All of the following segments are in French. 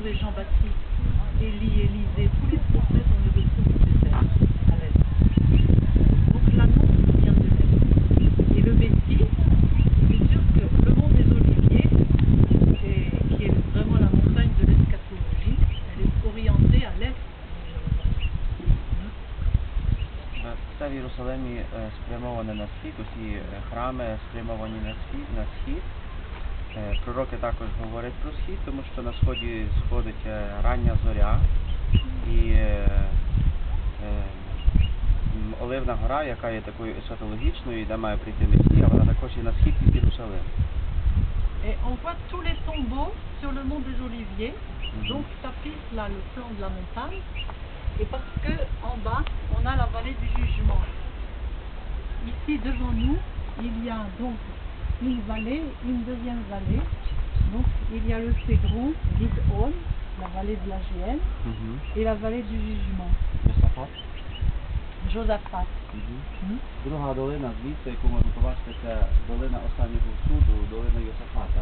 retrouver Jean-Baptiste, Élie, Élisée, tous les prophètes, on les retrouve au désert, à l'est. Donc l'annonce vient de l'est. Et le Messie, c'est sûr que le mont des Oliviers, qui est vraiment la montagne de l'eschatologie, elle est orientée à l'est. Все в Єрусалимі спрямоване на схід, усі храми спрямовані на схід. Пророки також говорять про схід, тому що на сході сходить рання зоря і Оливна гора, яка є такою есхатологічною, де має прийти Месія, вона також і на схід від Єрусалиму. Et on voit tous les tombeaux sur le mont des Oliviers, donc tapisse là le flanc de la montagne, et parce que en bas on a la vallée du jugement. Ici devant nous, il y a donc une vallée, une deuxième vallée, donc il y a le Cédron, Gidon, la vallée de la Géhenne, et la vallée du jugement. Josaphat. Друга долина звідси, яку можна побачити, це долина останнього суду, долина Йосафата.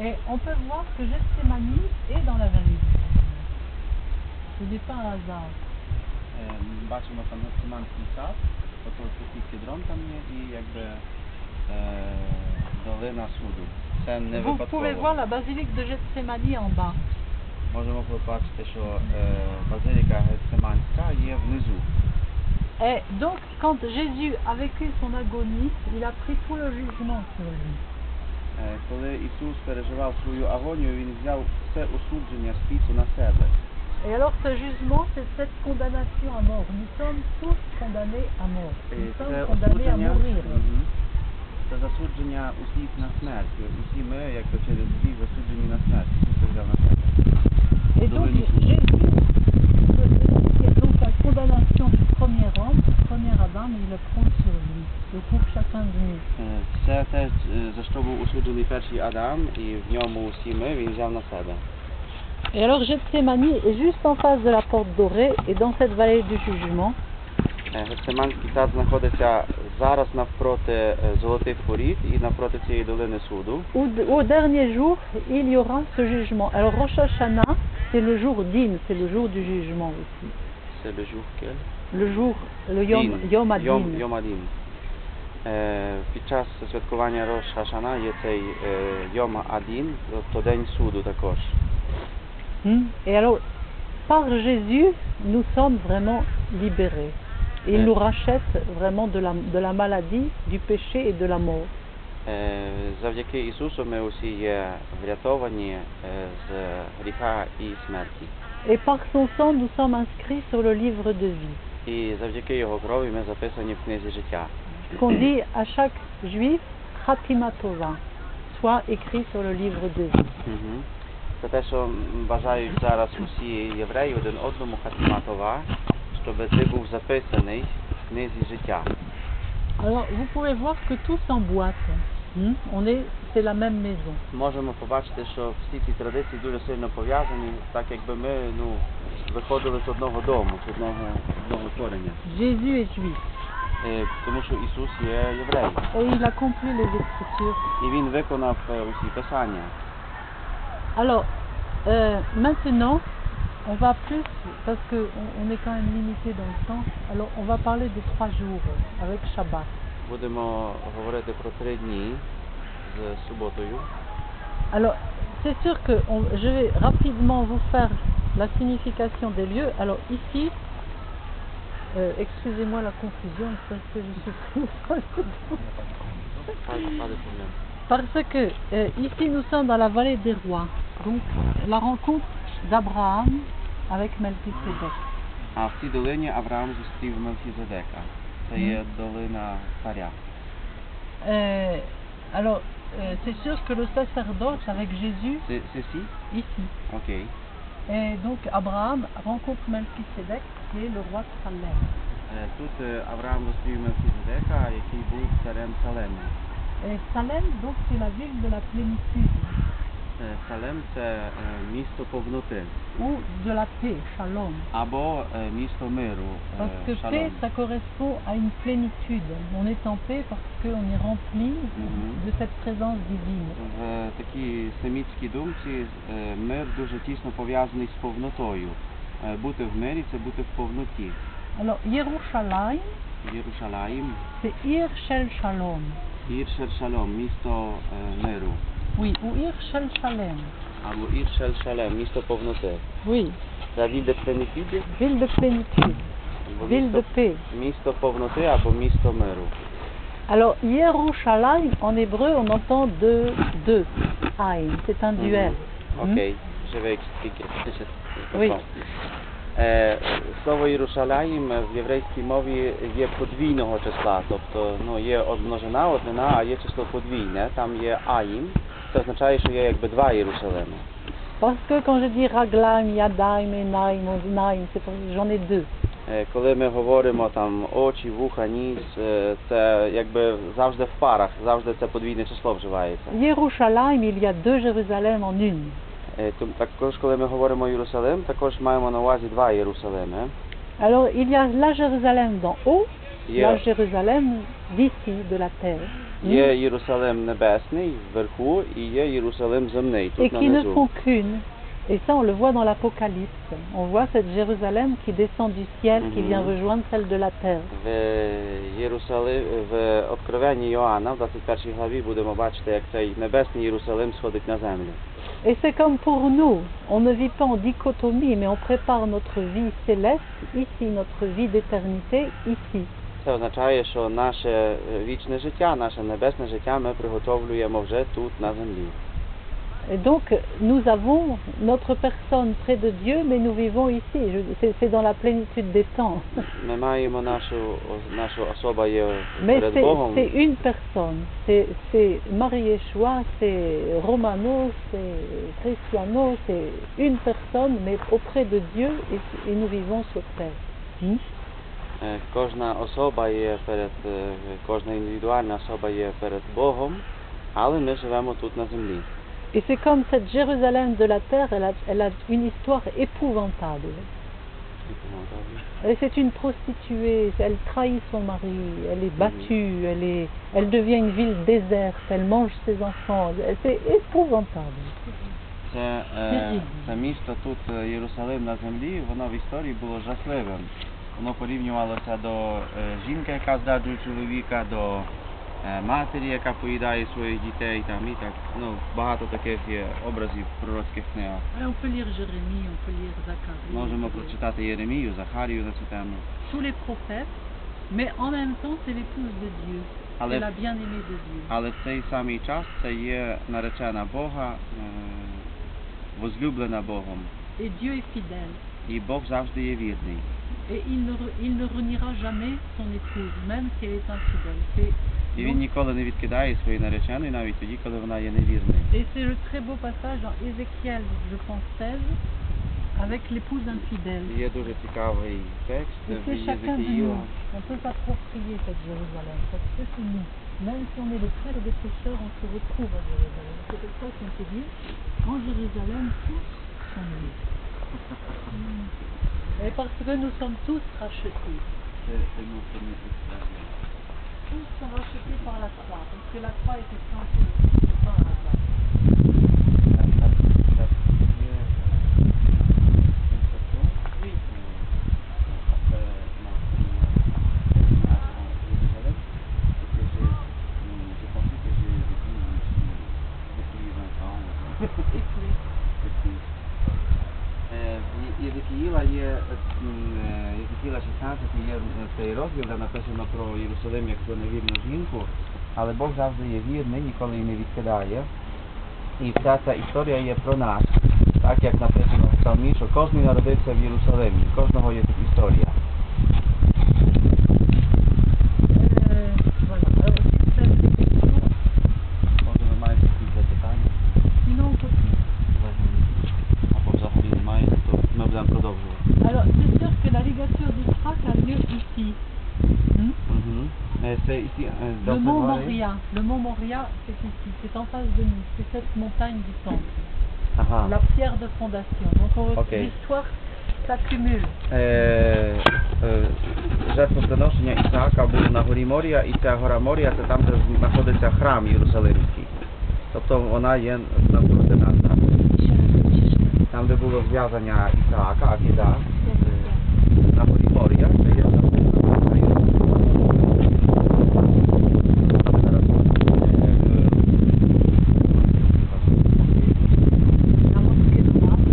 Et on peut voir que Gethsémani est dans la vallée du jugement. Ce n'est pas un hasard. Бачимо там Гециманський сад, ото такий кедрон там є і якби долина суду. Це не Vous pouvez voir випадково. la basilique de Gethsémani en bas. Можемо побачити, що базиліка Гециманська є внизу. Et donc, quand Jésus a vécu son agonie, il a pris tout le jugement sur lui. Коли Ісус переживав свою агонію, Він взяв все осудження світу на себе. Et alors, ce jugement, c'est cette condamnation à mort. Nous sommes tous condamnés à mort. Nous Це sommes condamnés à mourir. Це засудження усіх на смерть. Усі ми, якби через гріх, засуджені на смерть. Ісус це взяв на себе. Et donc, Jésus, donc la condamnation du premier homme, du premier Adam, il le prend sur lui, le pour chacun de nous. Це те, за що був осуджений перший Адам, і в ньому усі ми, він взяв на себе. Et alors, Gethsémani est juste en face de la porte dorée et dans cette vallée du jugement. Гециманський сад знаходиться зараз навпроти золотих воріт і навпроти цієї долини суду. Au dernier jour, il y aura ce jugement. Alors, Rosh Hashanah, c'est le jour d'In, c'est le jour du jugement aussi. C'est le jour quel? Le jour, le Yom Adin. Yom Adin. Під час святкування Рош Хашана є цей Йом Адін, тобто День суду також. Et alors, par Jésus, nous sommes vraiment libérés. Il nous rachète vraiment de la maladie, du péché et de la mort. Завдяки Ісусу ми усі є врятовані з гріха і смерті. Et par son sang, nous sommes inscrits sur le livre de vie. І завдяки Його крові ми записані в книзі життя. Qu'on dit à chaque juif, Khatima Tova, soit écrit sur le livre de vie. Це те, що бажають зараз усі євреї один одному Хатима Това, щоб ти був записаний в книзі життя. Alors, vous pouvez voir que tout s'emboîte. C'est la même maison. Можемо побачити, що всі ці традиції дуже сильно пов'язані, так якби ми виходили з одного дому, з одного корення. Jésus est juif. Тому що Ісус є єврей. Et il accomplit les Écritures. І Він виконав усі писання. Alors, maintenant, on va plus, parce qu'on est quand même limité dans le temps, alors on va parler des 3 jours avec Shabbat. Будемо говорити про 3 дні з суботою. Alors, c'est sûr que je vais rapidement vous faire la signification des lieux. Alors ici, excusez-moi la confusion, parce que je suis prise dans le Pas de problème. Parce que ici nous sommes dans la vallée des rois, donc la rencontre d'Abraham avec Melchisédek. А в цій долині Авраам зустрів Мелхізедека. Це є долина царя. Alors, c'est sûr que le sacerdoce avec Jésus, C'est ici? Ici. Ok. Et donc Abraham rencontre Melchisédek, qui est le roi de Salem. Тут Авраам зустрів Мелхізедека, який був царем Салему. Et Salem, donc, c'est la ville de la plénitude. Салем – це місто повноти ou de la paix, shalom. або місто миру, Parce que paix, шалом. ça correspond à une plénitude. On est en paix parce qu'on est rempli de cette présence divine. В такій семітській думці мир дуже тісно пов'язаний з повнотою. Бути в мирі – це бути в повноті. Alors, Yerushalayim, Єрушалаїм, c'est Ir Shel Shalom. Ір-Шер Шалом, місто миру. Oui, ou Ir Shel Shalem. Або Ір-Шер Шалем, місто повноти. Oui, Це від пленіфіді, ville de plénitude, ville de paix. місто повноти або місто миру. Alors, Yerushalayim, en hébreu, on entend deux. Aïn, c'est un duel. Окей, живий спікер. Oui. Слово Єрушалаїм в єврейській мові є подвійного числа, тобто є множина, однина, а є число подвійне, там є аїм, це означає, що є якби два Єрусалими. Parce que quand je dis Raglaim, Yadaim, Enaim, Odinaim, c'est pour j'en ai deux. Коли ми говоримо там очі, вуха, ніс, це якби завжди в парах, завжди це подвійне число вживається. Yerushalayim, il y a deux Jérusalem en une. Також, коли ми говоримо Єрусалим, також маємо на увазі два Єрусалими. Alors, il y a la Jérusalem d'en haut, Є, la Jérusalem d'ici, de la terre. є Єрусалим небесний вверху і є Єрусалим земний Et тут qui ne нанизу. font qu'une. Et ça, on le voit dans l'Apocalypse. On voit cette Jérusalem qui descend du ciel, qui vient rejoindre celle de la terre. В Откровенні Йоанна, в 21 главі, будемо бачити, як цей небесний Єрусалим сходить на землю. Et c'est comme pour nous, on ne vit pas en dichotomie, mais on prépare notre vie céleste ici, notre vie d'éternité ici. Це означає, що наше вічне життя, наше небесне життя ми приготовлюємо вже тут, на землі. Et donc, nous avons notre personne près de Dieu, mais nous vivons ici. C'est dans la plénitude des temps. Ми маємо нашу особа є Mais перед Богом. c'est une personne. C'est Marie-Yeshua, c'est Romano, c'est Cristiano, c'est une personne, mais auprès de Dieu, et nous vivons sur terre. Кожна особа є кожна індивідуальна особа є перед Богом, але ми живемо тут на землі. Et c'est comme cette Jérusalem de la terre, elle a une histoire épouvantable. C'est une prostituée, elle trahit son mari, elle est battue, elle devient une ville déserte, elle mange ses enfants, c'est épouvantable. Це місто тут, Єрусалим на землі, воно в історії було жахливим. Воно порівнювалося до жінки, яка зраджує чоловіка, до матері, яка поїдає своїх дітей, там, і так, багато таких є образів в пророцьких книгах. On peut lire Jérémie, on peut lire Zacharie. Можемо прочитати Єремію, Захарію на цю тему. Tous les prophètes, mais en même temps c'est l'épouse de Dieu, c'est la bien-aimée de Dieu. Але в цей самий час це є наречена Бога, возлюблена Богом. Et Dieu est fidèle. І Бог завжди є вірний. Et il ne reniera jamais son épouse, même si elle est infidèle. І він ніколи не відкидає своєї нареченої, навіть тоді, коли вона є невірною. Et c'est le très beau passage dans Ézéchiel, je pense 16, avec l'épouse infidèle. Є дуже цікавий текст Et в c'est chacun de Єзекіїла. nous. On peut s'approprier cette Jérusalem, parce que c'est nous. Même si on est le frère des pécheurs, on se retrouve à Jérusalem. C'est pour ça qu'on peut dire, en Jérusalem, tous sont nus. Et parce que nous sommes tous rachetés. Tous sont rachetés par la croix, parce que la croix était plantée par la croix. Oui. В Єзекіїла є Єзекіїла 16 є цей розділ, де написано про Єрусалим як про невірну жінку, але Бог завжди є вірний, ніколи її не відкидає. І вся ця історія є про нас, так як написано в Псалмі, що кожен народився в Єрусалимі, кожного є тут історія. Може ви маєте якісь запитання? Або взагалі немає, то ми будемо продовжувати. Alors, c'est sûr que la ligature d'Israël a lieu ici. Це Le mont Горе. Moria. Le mont Moria, c'est ici, c'est en face de nous. C'est cette montagne du temple. Ага. La pierre de fondation. Donc Ok. l'histoire s'accumule. Жертвоприношення Ісаака було на горі Морія, і ця гора Морія це там, де знаходиться храм Єрусалимський. Тобто вона є навпроти нас. Так? Там, де було зв'язання Ісаака, Акіда, на горі Морія, це є там. La mosquée de Mars.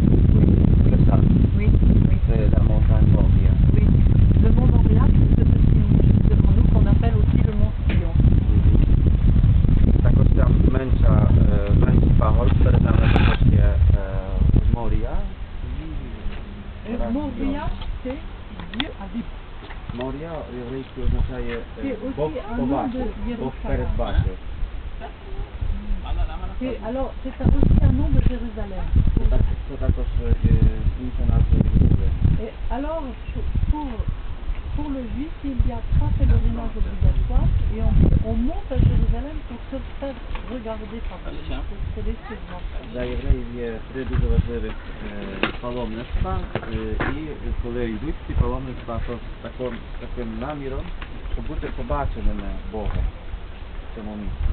Oui, oui. C'est la montagne Moria. Oui. Le mont Moria, c'est ce petit mont devant nous qu'on appelle aussi le mont Sion. Також там менший пагорб, перед нами також є Морія. Moria, c'est Dieu habite. Морія єврейською означає Бог aussi un nom побачив, de Бог Єрусалим. передбачив. Alors, c'est aussi un nom de Jérusalem. Це також інша назва Єрусалиму. Et alors, pour le juif, il y a 3 pèlerinages obligatoires et on monte à Jérusalem pour se faire regarder par Dieu. C'est les suivants. Для євреїв є 3 дуже важливих паломництва, і коли йдуть ці паломництва, то з таким наміром, щоб бути побаченими Богом в цьому місці.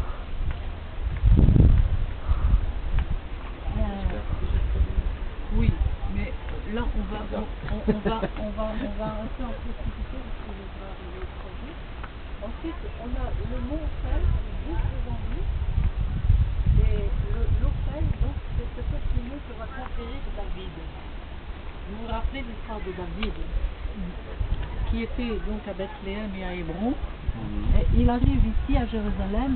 Oui, mais là on va un peu en précipiter parce que je dois arriver au projet. Ensuite, on a le mont Ophel juste devant nous. Et l'Ophel, donc, c'est ce petit mont que va conquérir David. Vous vous rappelez l'histoire de David, qui était donc à Bethléem et à Hébron. Et il arrive ici à Jérusalem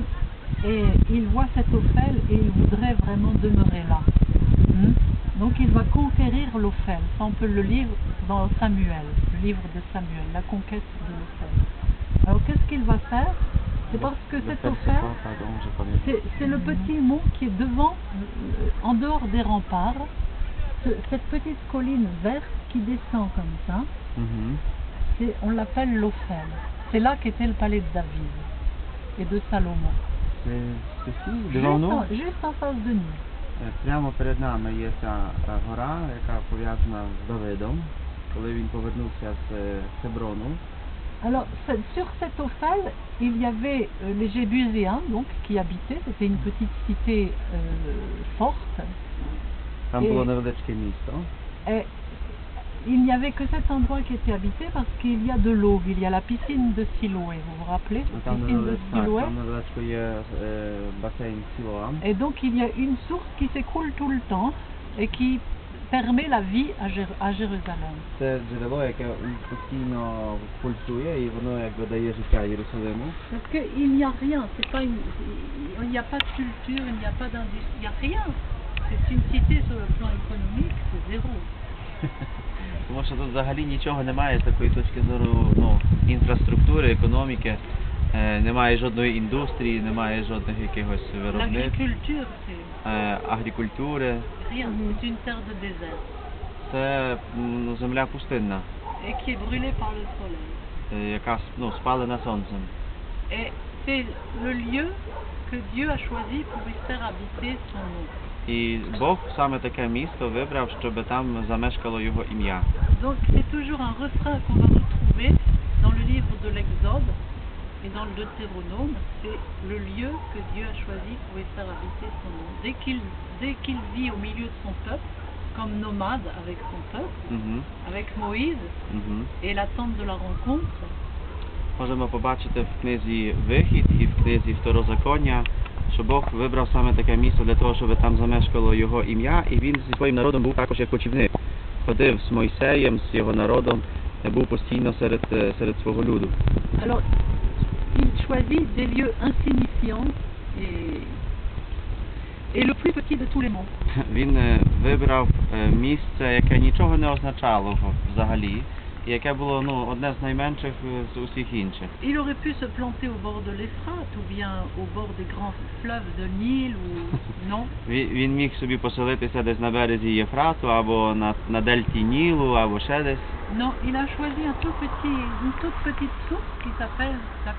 et il voit cet Ophel et il voudrait vraiment demeurer là. Donc il va conquérir l'Ophel. Ça on peut le lire dans Samuel, le livre de Samuel, la conquête de l'Ophel. Alors qu'est-ce qu'il va faire? C'est parce que cet Ophel, c'est le petit mont qui est devant, en dehors des remparts, cette petite colline verte qui descend comme ça, on l'appelle l'Ophel. C'est là qu'était le palais de David et de Salomon. Juste en face de nous. Прямо перед нами є ця гора, яка пов'язана з Давидом, коли він повернувся з Хеброну. Alors, sur cet Ophel, il y avait les Jébuséens donc, qui habitaient, c'était une petite cité forte. Там було невеличке місто. Et il n'y avait que cet endroit qui était habité parce qu'il y a de l'eau, il y a la piscine de Siloé, vous vous rappelez? La piscine de Siloé. Там невеличко є басейн Сілоа. Et donc il y a une source qui s'écoule tout le temps et qui permet la vie à Jérusalem. Це джерело, яке постійно пульсує і воно якби дає життя Єрусалиму. Parce qu'il n'y a rien, c'est pas il n'y a pas de culture, il n'y a pas d'industrie, il n'y a rien. C'est une cité sur le plan économique, c'est zéro. Тому що тут взагалі нічого немає з такої точки зору, інфраструктури, економіки, немає жодної індустрії, немає жодних якихось виробництв, агрикультури. Rien, c'est une terre de désert. Це земля пустинна. Et qui est brûlée par le soleil. Яка спалена сонцем. Et c'est le lieu que Dieu a choisi pour y faire habiter son nom. І Бог саме таке місто вибрав, щоб там замешкало його ім'я. Donc c'est toujours un refrain qu'on va retrouver dans le livre de l'Exode et dans le Deutéronome, c'est le lieu que Dieu a choisi pour y faire habiter son nom. Dès qu'il vit au milieu de son peuple, comme nomade avec son peuple, avec Moïse et la tente de la rencontre. Можемо побачити в книзі Вихід і в книзі Второзаконня, що Бог вибрав саме таке місце для того, щоб там замешкало його ім'я, і він зі своїм народом був також як кочівник. Ходив з Мойсеєм, з його народом, був постійно серед свого люду. Alors, il choisit des lieux insignifiants et le plus petit de tous les monts. Він вибрав місце, яке нічого не означало взагалі, і яке було одне з найменших з усіх інших. Il aurait pu se planter au bord de l'Euphrate ou bien au bord des grands fleuves de Nil ou non. Він міг собі поселитися десь на березі Єфрату або на дельті Нілу або ще десь. Non, il a choisi une toute petite source qui s'appelle la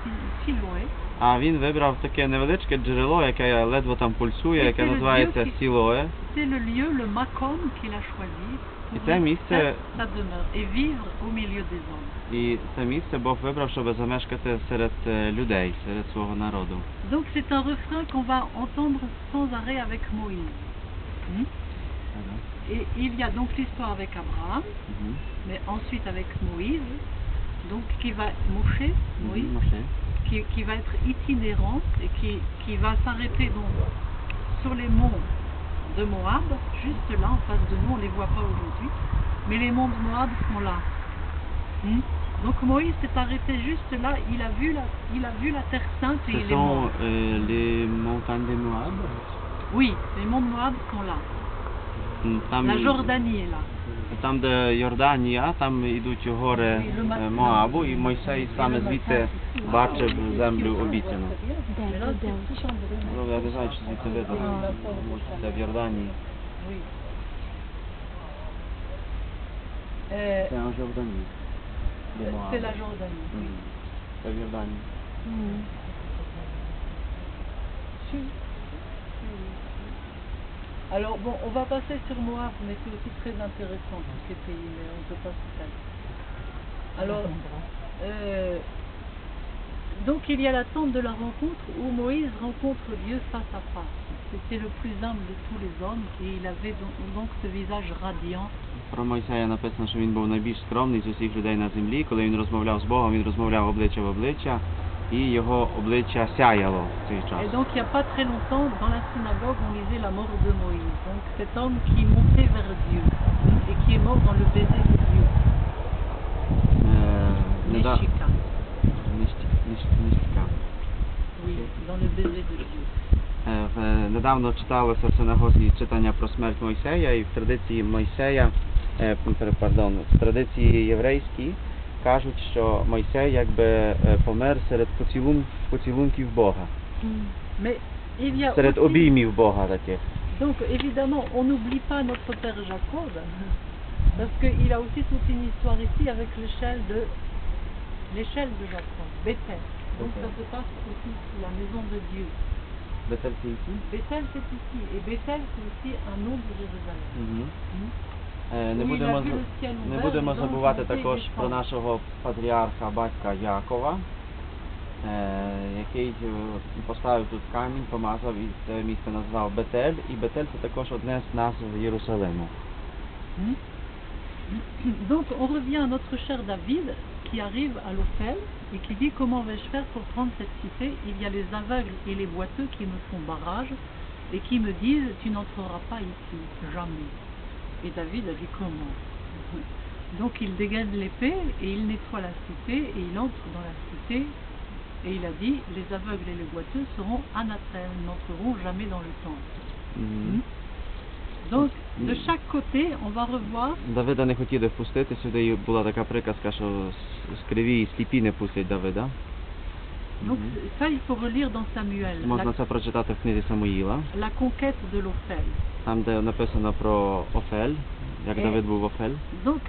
Siloé. А він вибрав таке невеличке джерело, яке ледве там пульсує, яке називається Сілое. C'est le lieu, le Makom qu'il a choisi І pour це y місце, faire sa demeure et vivre au milieu des hommes. і це місце Бог вибрав, щоб замешкати серед людей, серед свого народу. Donc c'est un refrain qu'on va entendre sans arrêt avec Moïse. Hmm? Et il y a donc l'histoire avec Abraham, Мгм. mais ensuite avec Moïse, donc qui va Moshe, Moïse, Моше. qui va être itinérant et qui va s'arrêter donc sur les monts de Moab, juste là en face de nous, on ne les voit pas aujourd'hui, mais les monts de Moab sont là. Hmm? Donc Moïse s'est arrêté juste là, il a vu la terre sainte et Ce il est sont mort. les montagnes de Moab. Oui, les monts de Moab sont là. Там, La Jordanie est là. там, де Йорданія, там йдуть гори Моабу, і Мойсей саме звідти бачив землю обіцяну. Ну, я не знаю, чи звідти видно, це в Йорданії. Oui. Це в Йорданії. Де Моаб. C'est la Jordanie. Мгм. Це в Йорданії. Alors bon, on va passer sur Moab, mais c'est aussi très intéressant tous ces pays, mais on ne peut pas se faire. Alors, donc il y a la tente de la rencontre où Moïse rencontre Dieu face à face. C'était le plus humble de tous les hommes et il avait donc ce visage radiant. Про Мойсея написано, що він був найбільш скромний з усіх людей на землі. Коли він розмовляв з Богом, він розмовляв обличчя в обличчя, і його обличчя сяяло в цей час. Et donc il n'y a pas très longtemps, dans la synagogue, on lisait la mort de Moïse. Donc cet homme qui montait vers Dieu et qui est mort dans le baiser de Dieu. Neshika. Нищика. Oui, dans le baiser de Dieu. Недавно читалося в синагозі читання про смерть Мойсея, і в традиції в традиції єврейській кажуть, що Мойсей якби помер серед поцілунків Бога, Mais il y a серед aussi, обіймів Бога таких. donc évidemment, on n'oublie pas notre père Jacob, parce qu'il a aussi toute une histoire ici avec l'échelle de Jacob, Bethel. Donc ça se passe aussi sous la maison de Dieu. Bethel c'est ici, et Bethel c'est aussi un nom de Jérusalem. Не будемо забувати також про нашого патріарха батька Якова, який поставив тут камінь, помазав і це місце назвав Бетель, і Бетель це також одне з назв Єрусалиму. Donc on revient à notre cher David qui arrive à l'Ophel et qui dit comment vais-je faire pour prendre cette cité? Il y a les aveugles et les boiteux qui me font barrage et qui me disent tu n'entreras pas ici, jamais. Et David a dit comment? Donc il dégaine l'épée et il nettoie la cité et il entre dans la cité et il a dit les aveugles et les boiteux seront anathèmes, n'entreront jamais dans le temple. Donc de chaque côté on va revoir. Давида не хотіли впустити, сюди була така приказка, що скриві і сліпі не пустять Давида. Donc ça il faut relire dans Samuel. Можна це прочитати в книзі Самуїла. La conquête de l'Ophel. Там, де написано про Офель, як Давид був Офель. Donc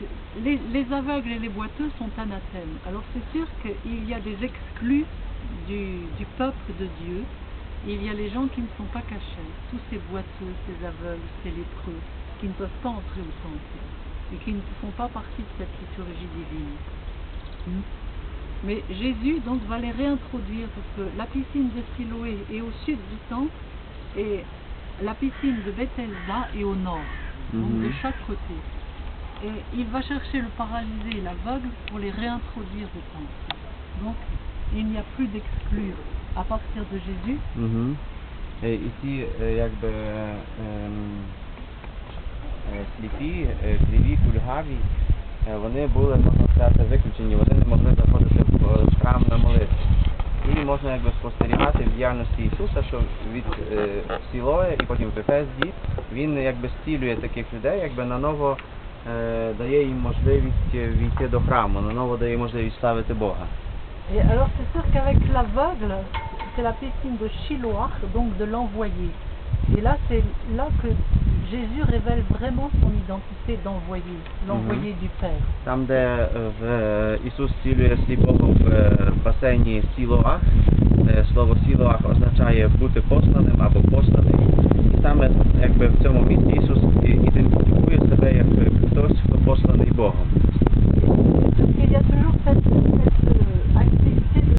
les aveugles et les boiteux sont anathèmes. Alors c'est sûr qu'il y a des exclus du peuple de Dieu. Il y a les gens qui ne sont pas cachés, tous ces boiteux, ces aveugles, ces lépreux, qui ne peuvent pas entrer au temple et qui ne font pas partie de cette liturgie divine. Mais Jésus donc va les réintroduire parce que la piscine de Siloé est au sud du temple et la piscine de Bethesda est au nord, donc de chaque côté. Et il va chercher le paralysé et l'aveugle pour les réintroduire au temple. Donc il n'y a plus d'exclus à partir de Jésus. І ці якби сліпі, криві, кульгаві, вони були, можна сказати, виключені, вони не могли заходити в храм на молитву. І можна якби спостерігати в діяльності Ісуса, що від Сілої і потім в Ефезді він якби зцілює таких людей, якби наново дає їм можливість війти до храму, наново дає можливість славити Бога. Et alors c'est sûr qu'avec l'aveugle, c'est la piscine de Shiloach, donc de l'envoyé. Et là c'est là que Jésus révèle vraiment son identité d'envoyé, l'envoyé du Père. Там, де Ісус зцілює сліпого в басейні Сілоах, слово Сілоах означає бути посланим або посланий. І саме якби в цьому місці Ісус і тим